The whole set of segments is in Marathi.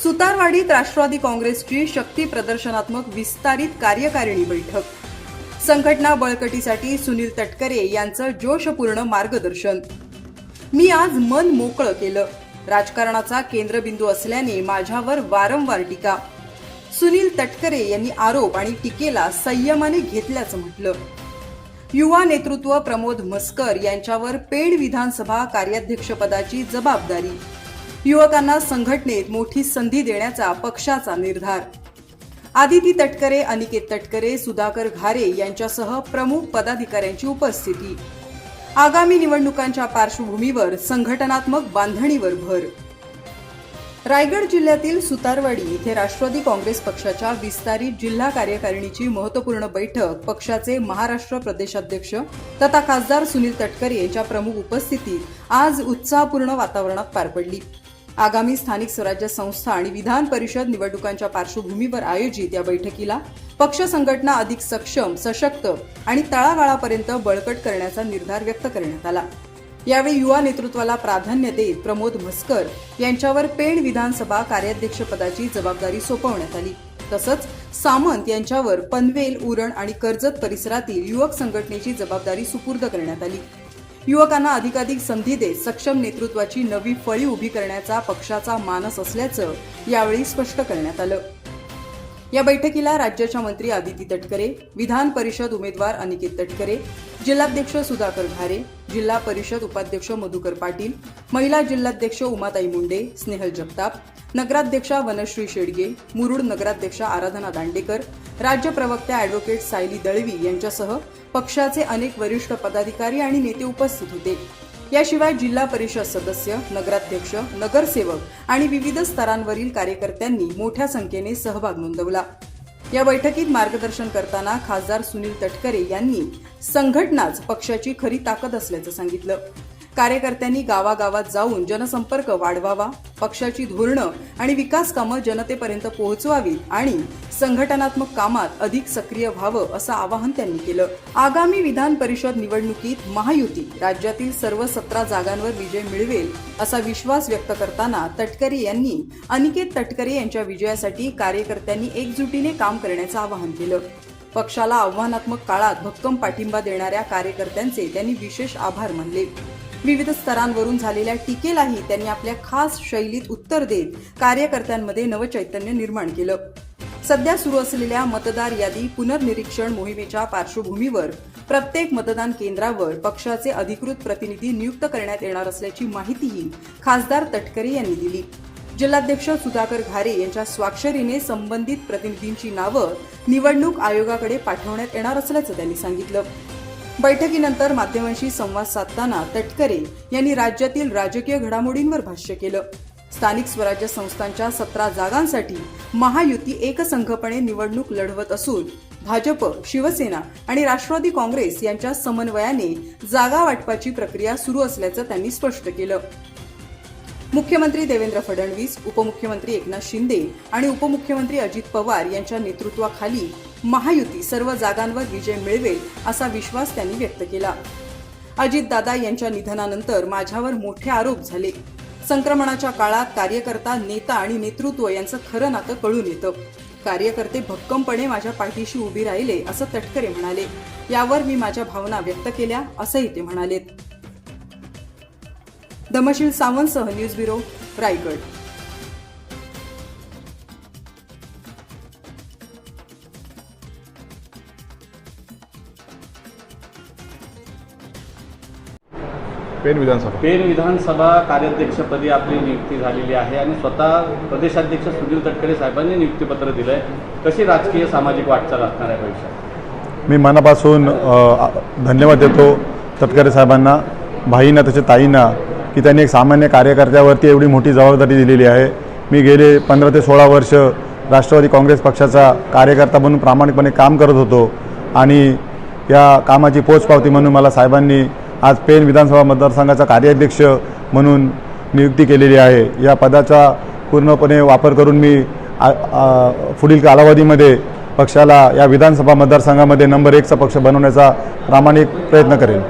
सुतारवाडीत राष्ट्रवादी काँग्रेसची शक्ती प्रदर्शनात्मक विस्तारित कार्यकारिणी बैठक। संघटना बळकटीसाठी सुनील तटकरे यांचं जोशपूर्ण मार्गदर्शन। मी आज मन मोकळं केलं, राजकारणाचा केंद्रबिंदू असल्याने माझ्यावर वारंवार टीका। सुनील तटकरे यांनी आरोप आणि टीकेला संयमाने घेतल्याचं म्हटलं। युवा नेतृत्व प्रमोद म्हस्कर यांच्यावर पेण विधानसभा कार्याध्यक्षपदाची जबाबदारी। युवकांना संघटनेत मोठी संधी देण्याचा पक्षाचा निर्धार। आदिती तटकरे, अनिकेत तटकरे, सुधाकर घारे यांच्यासह प्रमुख पदाधिकाऱ्यांची उपस्थिती। आगामी निवडणुकांच्या पार्श्वभूमीवर संघटनात्मक बांधणीवर भर। रायगड जिल्ह्यातील सुतारवाडी इथे राष्ट्रवादी काँग्रेस पक्षाच्या विस्तारित जिल्हा कार्यकारिणीची महत्त्वपूर्ण बैठक पक्षाचे महाराष्ट्र प्रदेशाध्यक्ष तथा खासदार सुनील तटकरे यांच्या प्रमुख उपस्थितीत आज उत्साहपूर्ण वातावरणात पार पडली। आगामी स्थानिक स्वराज्य संस्था आणि विधान परिषद निवडणुकांच्या पार्श्वभूमीवर आयोजित या बैठकीला पक्ष संघटना अधिक सक्षम, सशक्त आणि तळागाळापर्यंत बळकट करण्याचा निर्धार व्यक्त करण्यात आला। यावेळी युवा नेतृत्वाला प्राधान्य देत प्रमोद म्हस्कर यांच्यावर पेण विधानसभा कार्याध्यक्षपदाची जबाबदारी सोपवण्यात आली। तसंच सामंत यांच्यावर पनवेल, उरण आणि कर्जत परिसरातील युवक संघटनेची जबाबदारी सुपूर्द करण्यात आली। युवकांना अधिकाधिक संधी देत सक्षम नेतृत्वाची नवी फळी उभी करण्याचा पक्षाचा मानस असल्याचं यावेळी स्पष्ट करण्यात आलं। या बैठकीला राज्याच्या मंत्री आदिती तटकरे, विधान परिषद उमेदवार अनिकेत तटकरे, जिल्हाध्यक्ष सुधाकर घारे, जिल्हा परिषद उपाध्यक्ष मधुकर पाटील, महिला जिल्हाध्यक्ष उमाताई मुंडे, स्नेहल जगताप, नगराध्यक्षा वनश्री शेडगे, मुरुड नगराध्यक्षा आराधना दांडेकर, राज्य प्रवक्त्या ॲडव्होकेट सायली दळवी यांच्यासह पक्षाचे अनेक वरिष्ठ पदाधिकारी आणि नेते उपस्थित होते। याशिवाय जिल्हा परिषद सदस्य, नगराध्यक्ष, नगरसेवक आणि विविध स्तरांवरील कार्यकर्त्यांनी मोठ्या संख्येने सहभाग नोंदवला। या बैठकीत मार्गदर्शन करताना खासदार सुनील तटकरे यांनी संघटनाच पक्षाची खरी ताकद असल्याचं सांगितलं। कार्यकर्त्यांनी गावागावात जाऊन जनसंपर्क वाढवावा, पक्षाची धोरणं आणि विकास कामं जनतेपर्यंत पोहोचवावीत आणि संघटनात्मक कामात अधिक सक्रिय व्हावं असं आवाहन त्यांनी केलं। आगामी विधान परिषद निवडणुकीत महायुती राज्यातील सर्व 17 जागांवर विजय मिळवेल असा विश्वास व्यक्त करताना तटकरे यांनी अनिकेत तटकरे यांच्या विजयासाठी कार्यकर्त्यांनी एकजुटीने काम करण्याचं आवाहन केलं। पक्षाला आव्हानात्मक काळात भक्कम पाठिंबा देणाऱ्या कार्यकर्त्यांचे त्यांनी विशेष आभार मानले। विविध स्तरांवरून झालेल्या टीकेलाही त्यांनी आपल्या खास शैलीत उत्तर देत कार्यकर्त्यांमध्ये नवचैतन्य निर्माण केलं। सध्या सुरू असलेल्या मतदार यादी पुनर्निरीक्षण मोहिमेच्या पार्श्वभूमीवर प्रत्येक मतदान केंद्रावर पक्षाचे अधिकृत प्रतिनिधी नियुक्त करण्यात येणार असल्याची माहितीही खासदार तटकरे यांनी दिली। जिल्हाध्यक्ष सुधाकर घारे यांच्या स्वाक्षरीने संबंधित प्रतिनिधींची नावं निवडणूक आयोगाकडे पाठवण्यात येणार असल्याचं त्यांनी सांगितलं। बैठकीनंतर माध्यमांशी संवाद साधताना तटकरे यांनी राज्यातील राजकीय घडामोडींवर भाष्य केलं। स्थानिक स्वराज्य संस्थांच्या 17 जागांसाठी महायुती एकसंघपणे निवडणूक लढवत असून भाजप, शिवसेना आणि राष्ट्रवादी काँग्रेस यांच्या समन्वयाने जागा वाटपाची प्रक्रिया सुरू असल्याचं त्यांनी स्पष्ट केलं। मुख्यमंत्री देवेंद्र फडणवीस, उपमुख्यमंत्री एकनाथ शिंदे आणि उपमुख्यमंत्री अजित पवार यांच्या नेतृत्वाखाली महायुती सर्व जागांवर विजय मिळवेल असा विश्वास त्यांनी व्यक्त केला। अजितदादा यांच्या निधनानंतर माझ्यावर मोठे आरोप झाले। संक्रमणाच्या काळात कार्यकर्ता, नेता आणि नेतृत्व यांचं खरं नातं कळून येतं। कार्यकर्ते भक्कमपणे माझ्या पाठीशी उभे राहिले असं तटकरे म्हणाले। यावर मी माझ्या भावना व्यक्त केल्या असंही ते म्हणालेत। धमशील सावंतसह न्यूज ब्युरो, रायगड। पेण विधानसभा कार्याध्यक्षपदी आपली नियुक्ती झालेली आहे आणि स्वतः प्रदेशाध्यक्ष सुनील तटकरे साहेबांनी नियुक्तीपत्र दिलंय। कशी राजकीय सामाजिक वाटचाल असणार आहे भविष्यात? मी मनापासून धन्यवाद देतो तटकरे साहेबांना, भाईंना, त्याच्या ताईंना की त्यांनी एक सामान्य कार्यकर्त्यावरती एवढी मोठी जबाबदारी दिलेली आहे। मी गेले 15 ते 16 वर्ष राष्ट्रवादी काँग्रेस पक्षाचा कार्यकर्ता म्हणून प्रामाणिकपणे काम करत होतो आणि या कामाची पोचपावती म्हणून मला साहेबांनी आज पेण विधानसभा मतदारसंघाचा कार्याध्यक्ष म्हणून नियुक्ती केलेली आहे। या पदाचा पूर्णपणे वापर करून मी पुढील कालावधीमध्ये पक्षाला या विधानसभा मतदारसंघामध्ये नंबर 1चा पक्ष बनवण्याचा प्रामाणिक प्रयत्न करेन।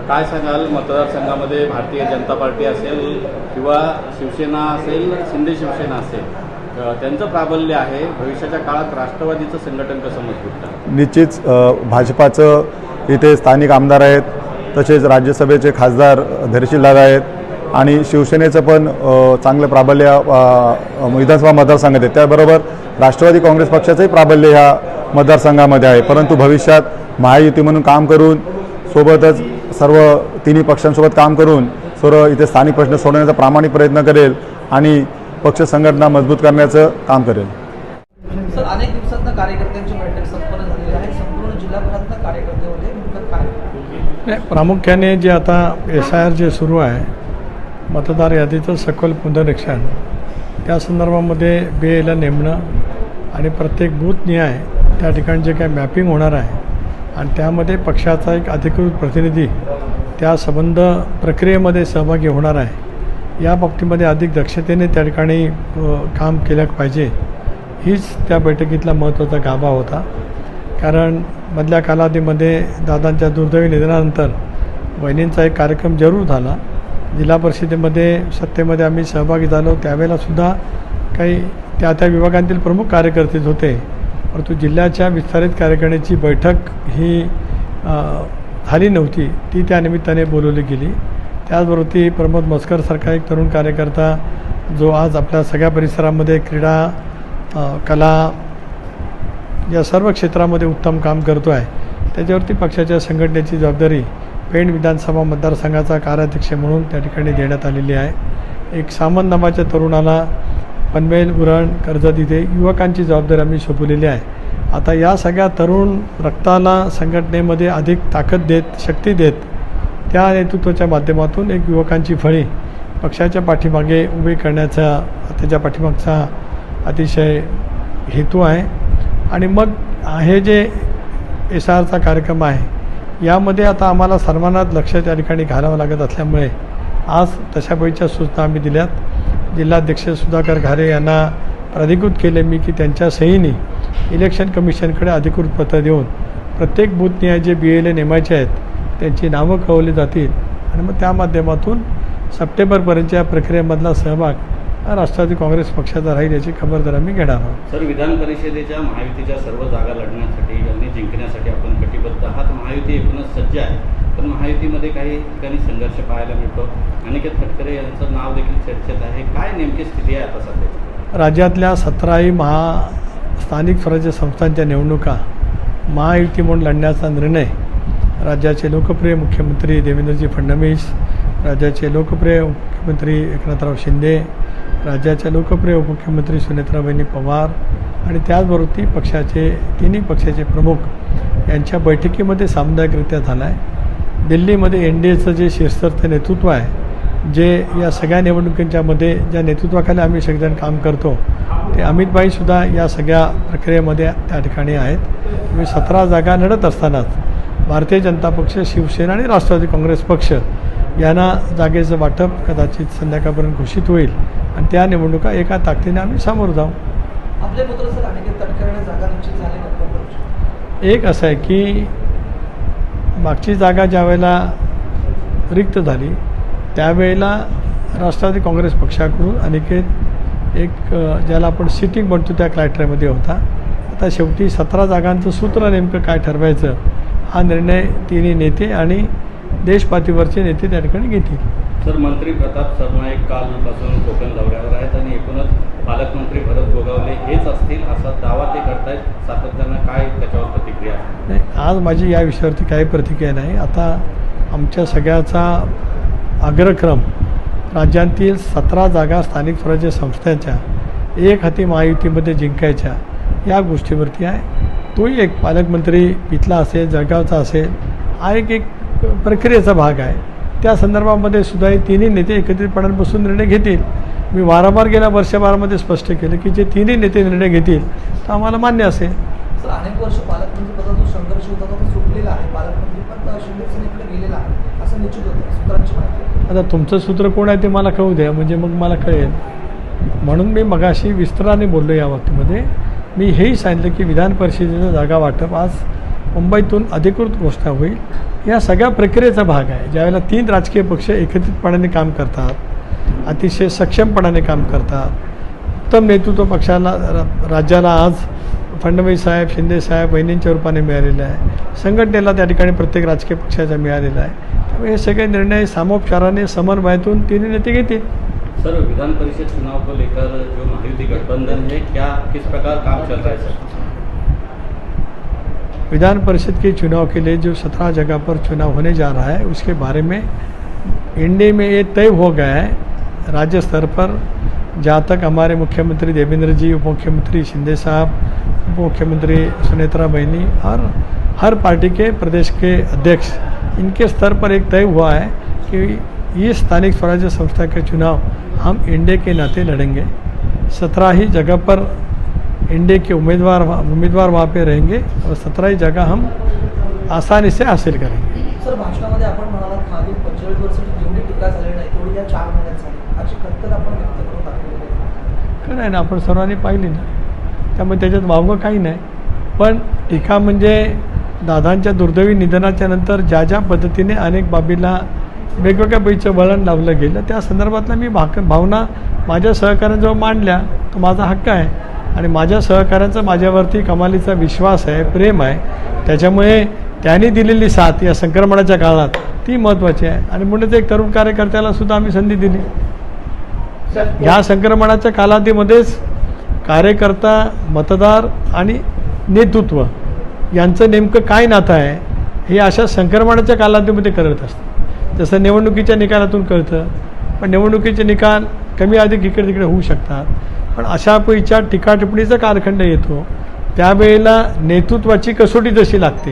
काय सांगाल, मतदारसंघामध्ये भारतीय जनता पार्टी असेल किंवा शिवसेना असेल, शिंदे शिवसेना असेल, त्यांचं प्राबल्य आहे. भविष्याच्या काळात राष्ट्रवादीचं संघटन कसं मजबूत करा? निश्चित भाजपाचं इथे स्थानिक आमदार आहेत, तसेच राज्यसभेचे खासदार धैर्यशील दादा आहेत आणि शिवसेनेचं पण चांगलं प्राबल्य विधानसभा मतदारसंघात आहे. त्याबरोबर राष्ट्रवादी काँग्रेस पक्षाचंही प्राबल्य ह्या मतदारसंघामध्ये आहे. परंतु भविष्यात महायुती म्हणून काम करून सोबतच सर्व तिन्ही पक्षांसोबत काम करून सर्व इथे स्थानिक प्रश्न सोडवण्याचा प्रामाणिक प्रयत्न करेल आणि पक्ष संघटना मजबूत करण्याचं काम करेल. सर, अनेक दिवसांना कार्यकर्त्यांची बैठक संपन्न झालेली आहे. संपूर्ण जिल्हाभरातनं कार्यकर्ते होते, नेमकं काय? नाही, प्रामुख्याने जे आता SIR जे सुरू आहे, मतदार यादीचं सखोल पुनरीक्षण, त्या संदर्भामध्ये BA ला नेमणं आणि प्रत्येक बूथनिहाय त्या ठिकाणी जे काही मॅपिंग होणार आहे आणि त्यामध्ये पक्षाचा एक अधिकृत प्रतिनिधी त्या संबंध प्रक्रियेमध्ये सहभागी होणार आहे. या बाबतीमध्ये अधिक दक्षतेने त्या ठिकाणी काम केलं पाहिजे, हीच त्या बैठकीतला महत्त्वाचा गाभा होता. कारण मधल्या कालावधीमध्ये दादांच्या दुर्दैवी निधनानंतर वहिनींचा एक कार्यक्रम जरूर झाला. जिल्हा परिषदेमध्ये सत्तेमध्ये आम्ही सहभागी झालो, त्यावेळेलासुद्धा काही त्या विभागांतील प्रमुख कार्यकर्तेच होते. परंतु जिल्ह्याच्या विस्तारित कार्यकारिणीची बैठक ही झाली नव्हती, ती त्या निमित्ताने बोलवली गेली. त्याचबरोबर ती प्रमोद मस्करसारखा एक तरुण कार्यकर्ता जो आज आपल्या सगळ्या परिसरामध्ये क्रीडा, कला या सर्व क्षेत्रामध्ये उत्तम काम करतो आहे, त्याच्यावरती पक्षाच्या संघटनेची जबाबदारी पेण विधानसभा मतदारसंघाचा कार्याध्यक्ष म्हणून त्या ठिकाणी देण्यात आलेली आहे. एक सामंत नावाच्या तरुणाला पनवेल, उरण, कर्जत इथे युवकांची जबाबदारी आम्ही सोपवलेली आहे. आता या सगळ्या तरुण रक्ताला संघटनेमध्ये अधिक ताकद देत, शक्ती देत, त्या नेतृत्वाच्या माध्यमातून एक युवकांची फळी पक्षाच्या पाठीमागे उभी करण्याचा त्याच्या पाठीमागचा अतिशय हेतू आहे. आणि मग हे जे SIRचा कार्यक्रम आहे, यामध्ये आता आम्हाला सर्वांनाच लक्ष त्या ठिकाणी घालावं लागत असल्यामुळे आज तशापैकीच्या सूचना आम्ही दिल्यात. जिल्हाध्यक्ष सुधाकर घारे यांना प्राधिकृत केले मी की त्यांच्या सहीने इलेक्शन कमिशनकडे अधिकृत पत्र देऊन प्रत्येक बूथनिहाय जे BA नेमायचे आहेत त्यांची नावं कळवली जातील आणि मग त्या माध्यमातून सप्टेंबरपर्यंतच्या या प्रक्रियेमधला सहभाग हा राष्ट्रवादी काँग्रेस पक्षाचा राहील याची खबरदारी आम्ही घेणार आहोत. सर, विधान परिषदेच्या महायुतीच्या सर्व जागा लढण्यासाठी आणि जिंकण्यासाठी आपण कटिबद्ध आहात. महायुती एकूणच सज्ज आहे, पण महायुतीमध्ये काही ठिकाणी संघर्ष पाहायला मिळतो. अनिकेत खटकरे यांचं नाव देखील चर्चेत आहे. काय नेमकी स्थिती आहे आता सध्या? राज्यातल्या 17ही स्थानिक स्वराज्य संस्थांच्या निवडणुका महायुती म्हणून लढण्याचा निर्णय राज्याचे लोकप्रिय मुख्यमंत्री देवेंद्रजी फडणवीस, राज्याचे लोकप्रिय मुख्यमंत्री एकनाथराव शिंदे, राज्याच्या लोकप्रिय उपमुख्यमंत्री सुनेत्राबाई पवार आणि त्याचबरोबर तिन्ही पक्षाचे प्रमुख यांच्या बैठकीमध्ये सामुदायिकरित्या झाला आहे. दिल्लीमध्ये NDAचं जे शीर्षस्थ नेतृत्व आहे, जे या सगळ्या निवडणुकींच्यामध्ये ज्या नेतृत्वाखाली आम्ही सगळेजण काम करतो, ते अमितभाईसुद्धा या सगळ्या प्रक्रियेमध्ये त्या ठिकाणी आहेत. मी 17 जागा लढत असतानाच भारतीय जनता पक्ष, शिवसेना आणि राष्ट्रवादी काँग्रेस पक्ष यांना जागेचं वाटप कदाचित संध्याकाळपर्यंत घोषित होईल आणि त्या निवडणुका एका ताकदीने आम्ही सामोरं जाऊ. आपले पुत्र सर अनिकेत तटकरेंना जागा निश्चित झाली नाही. एक असं आहे की मागची जागा ज्या वेळेला रिक्त झाली त्यावेळेला राष्ट्रवादी काँग्रेस पक्षाकडून अनिकेत एक ज्याला आपण सिटिंग म्हणतो त्या क्रायटेरियामध्ये होता. आता शेवटी 17 जागांचं सूत्र नेमकं काय ठरवायचं हा निर्णय तिन्ही नेते आणि देशपातळीवरचे नेते त्या ठिकाणी घेतील. सर, मंत्री प्रताप सरनाईक कालपासून कोकण दौऱ्यावर आहेत आणि एकूणच पालकमंत्री भरत गोगावले हेच असतील असा दावा ते करतायत. सातत्यानं काय त्याच्यावर प्रतिक्रिया? नाही, आज माझी या विषयावरती काही प्रतिक्रिया नाही. आता आमच्या सगळ्याचा अग्रक्रम राज्यातील 17 जागा स्थानिक स्वराज्य संस्थांच्या एक हाती महायुतीमध्ये जिंकायच्या या गोष्टीवरती आहे. तोही एक पालकमंत्री पिथला असेल, जळगावचा असेल, हा एक प्रक्रियेचा भाग आहे. त्या संदर्भामध्ये सुद्धा हे तिन्ही नेते एकत्रितपणे बसून निर्णय घेतील. मी वारंवार गेल्या वर्षभरामध्ये स्पष्ट केलं की जे तिन्ही नेते निर्णय घेतील तर आम्हाला मान्य असेल. सर, अनेक वर्ष पालकमंत्रीपदाचा जो संघर्ष होता तो सुटलेला आहे. पालकमंत्री पण शिंदे सेनेकडे गेलेला आहे असं निश्चित होतं. सूत्रांची माहिती आता तुमचं सूत्र कोण आहे ते मला कळू द्या, म्हणजे मग मला कळेल. म्हणून मी मगाशी विस्ताराने बोललो या बाबतीमध्ये. मी हेही सांगितलं की विधान परिषदेचं जागा वाटप आज मुंबईतून अधिकृत घोषणा होईल या सगळ्या प्रक्रियेचा भाग आहे. ज्यावेळेला 3 राजकीय पक्ष एकत्रितपणाने काम करतात, अतिशय सक्षमपणाने काम करतात, उत्तम नेतृत्व पक्षाला राज्याला आज फडणवीस साहेब, शिंदे साहेब, बहिणींच्या रूपाने मिळालेलं आहे. संघटनेला त्या ठिकाणी प्रत्येक राजकीय पक्षाचा मिळालेला आहे. त्यामुळे हे सगळे निर्णय सामोपचाराने समन्वयातून तिन्ही नेते घेतील. सर, विधान परिषद चुनाव को लेकर जो महायुति गठबंधन है, क्या किस प्रकार काम चल रहा है सर? विधान परिषद के चुनाव के लिए जो 17 जगह पर चुनाव होने जा रहा है, उसके बारे में इंडिया में ये तय हो गया है राज्य स्तर पर। जहाँ तक हमारे मुख्यमंत्री देवेंद्र जी, उप मुख्यमंत्री शिंदे साहब, उप मुख्यमंत्री सुनेत्रा बहनी और हर पार्टी के प्रदेश के अध्यक्ष, इनके स्तर पर एक तय हुआ है कि ये स्थानिक स्वराज्य संस्था के चुनाव हम इंडिया के नाते लड़ेंगे। 17 ही जगह पर इंडिया के उम्मीदवार वहाँ पे रहेंगे और 17 ही जगह हम आसानी से हासिल करेंगे. सर, भाषणामध्ये आपण म्हणालात मागील 45 वर्षाची जेवढी टीका झाली नाही तेवढी या 4 महिन्यात झाली, अशी खंत आपण व्यक्त करून दाखवली आहे. खरं आहे ना, आपण सर्वांनी पाहिली ना, त्यामुळे त्याच्यात वावगं काही नाही. पण टीका म्हणजे दादांच्या दुर्दैवी निधनाच्या नंतर ज्या ज्या पद्धतीने अनेक बाबीला वेगवेगळ्या पैचं वळण लावलं गेलं, त्या संदर्भातला मी भावना माझ्या सहकाऱ्यांजवळ मांडल्या. तो माझा हक्क आहे आणि माझ्या सहकाऱ्यांचा माझ्यावरती कमालीचा विश्वास आहे, प्रेम आहे. त्याच्यामुळे त्यांनी दिलेली साथ या संक्रमणाच्या काळात ती महत्त्वाची आहे. आणि म्हणूनच एक तरुण कार्यकर्त्याला सुद्धा आम्ही संधी दिली. ह्या संक्रमणाच्या कालावधीमध्येच कार्यकर्ता, मतदार आणि नेतृत्व यांचं नेमकं काय नातं आहे हे अशा संक्रमणाच्या कालावधीमध्ये करत असतं. जसं निवडणुकीच्या निकालातून कळतं, पण निवडणुकीचे निकाल कमी अधिक इकडे तिकडे होऊ शकतात. पण अशा पैच्या टीकाटिप्पणीचा कालखंड येतो, त्यावेळेला नेतृत्वाची कसोटी जशी लागते,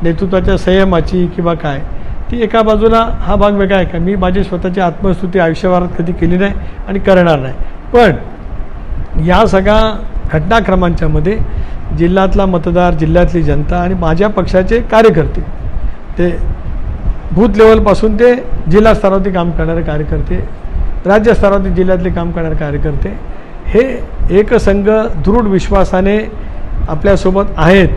नेतृत्वाच्या संयमाची किंवा काय, ती एका बाजूला हा भाग वेगळा आहे का, मी माझी स्वतःची आत्मस्तुती आयुष्यभरात कधी केली नाही आणि करणार नाही. पण या सगळ्या घटनाक्रमांच्या मध्ये जिल्ह्यातला मतदार, जिल्ह्यातली जनता आणि माझ्या पक्षाचे कार्यकर्ते, ते बूथ लेवलपासून ते जिल्हा स्तरावरती काम करणारे कार्यकर्ते, राज्य स्तरावरती जिल्ह्यातले काम करणारे कार्यकर्ते, हे एकसंघ दृढ विश्वासाने आपल्यासोबत आहेत.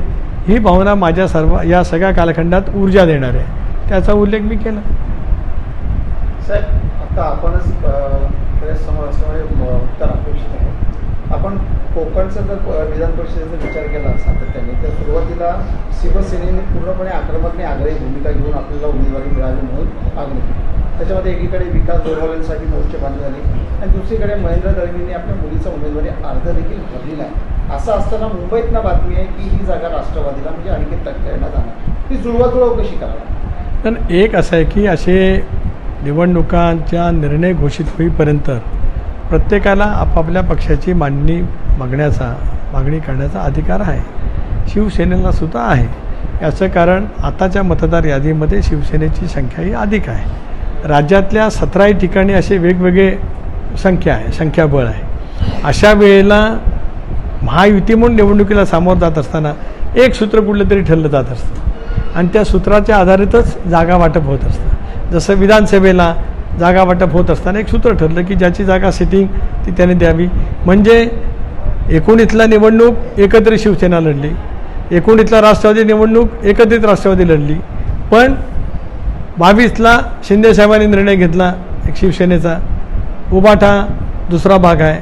ही भावना माझ्या या सगळ्या कालखंडात ऊर्जा देणार आहे. त्याचा उल्लेख मी केला. सर, आता आपणच समोर असल्यामुळे उत्तर अपेक्षित आहे. आपण कोकणचा जर विधान परिषदेचा विचार केला सातत्याने, तर सुरुवातीला शिवसेनेने पूर्णपणे आक्रमक आणि आग्रही भूमिका घेऊन आपल्याला उमेदवारी मिळावी म्हणून मागणी केली. त्याच्यामध्ये एकीकडे विकास जोरवालेंसाठी मोर्चे बांधले झाले आणि दुसरीकडे महेंद्र दळवींनी आपल्या मुलीचा उमेदवारी अर्ज देखील भरलेला आहे. असं असताना मुंबईतनं बातमी आहे की ही जागा राष्ट्रवादीला म्हणजे अनिकेत तटकरेंना जाणार. ही जुळवाजुळव कशी करावी? पण एक असं आहे की असे निवडणुकांचा निर्णय घोषित होईपर्यंत प्रत्येकाला आपापल्या पक्षाची मागणी करण्याचा अधिकार आहे. शिवसेनेला सुद्धा आहे. याचं कारण आताच्या मतदार यादीमध्ये शिवसेनेची संख्या ही अधिक आहे. राज्यातल्या 17 ठिकाणी असे वेगवेगळे संख्याबळ आहे. अशा वेळेला महायुती म्हणून निवडणुकीला सामोरं जात असताना एक सूत्र कुठलं तरी ठरलं जात असतं आणि त्या सूत्राच्या आधारितच जागा वाटप होत असतं. जसं विधानसभेला जागा वाटप होत असताना एक सूत्र ठरलं की ज्याची जागा सिटिंग ती त्याने द्यावी. म्हणजे 19ला निवडणूक एकत्रित शिवसेना लढली, 19ला राष्ट्रवादी निवडणूक एकत्रित राष्ट्रवादी लढली, पण 22ला शिंदे साहेबांनी निर्णय घेतला एक शिवसेनेचा, उभाटा दुसरा भाग आहे,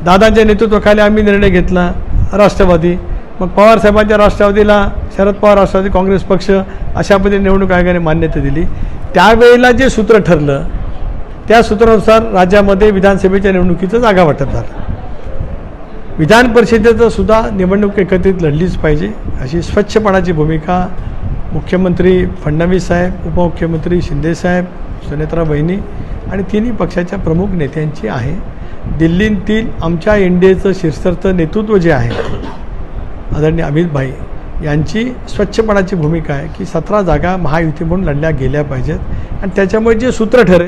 दादांच्या नेतृत्वाखाली आम्ही निर्णय घेतला राष्ट्रवादी, मग पवारसाहेबांच्या राष्ट्रवादीला शरद पवार राष्ट्रवादी काँग्रेस पक्ष, अशा पद्धतीने निवडणूक आयोगाने मान्यता दिली. त्यावेळेला जे सूत्र ठरलं त्या सूत्रानुसार राज्यामध्ये विधानसभेच्या निवडणुकीचं जागा वाटप झालं. विधान परिषदेचं सुद्धा निवडणूक एकत्रित लढलीच पाहिजे अशी स्वच्छपणाची भूमिका मुख्यमंत्री फडणवीस साहेब, उपमुख्यमंत्री शिंदे साहेब, सुनेत्रा बहिनी आणि तिन्ही पक्षाच्या प्रमुख नेत्यांची आहे. दिल्लीतील आमच्या इंडियाचं शीर्षस्थ नेतृत्व जे आहे आदरणीय अमित भाई यांची स्वच्छपणाची भूमिका आहे की 17 जागा महायुती म्हणून लढल्या गेल्या पाहिजेत आणि त्याच्यामुळे जे सूत्र ठरेल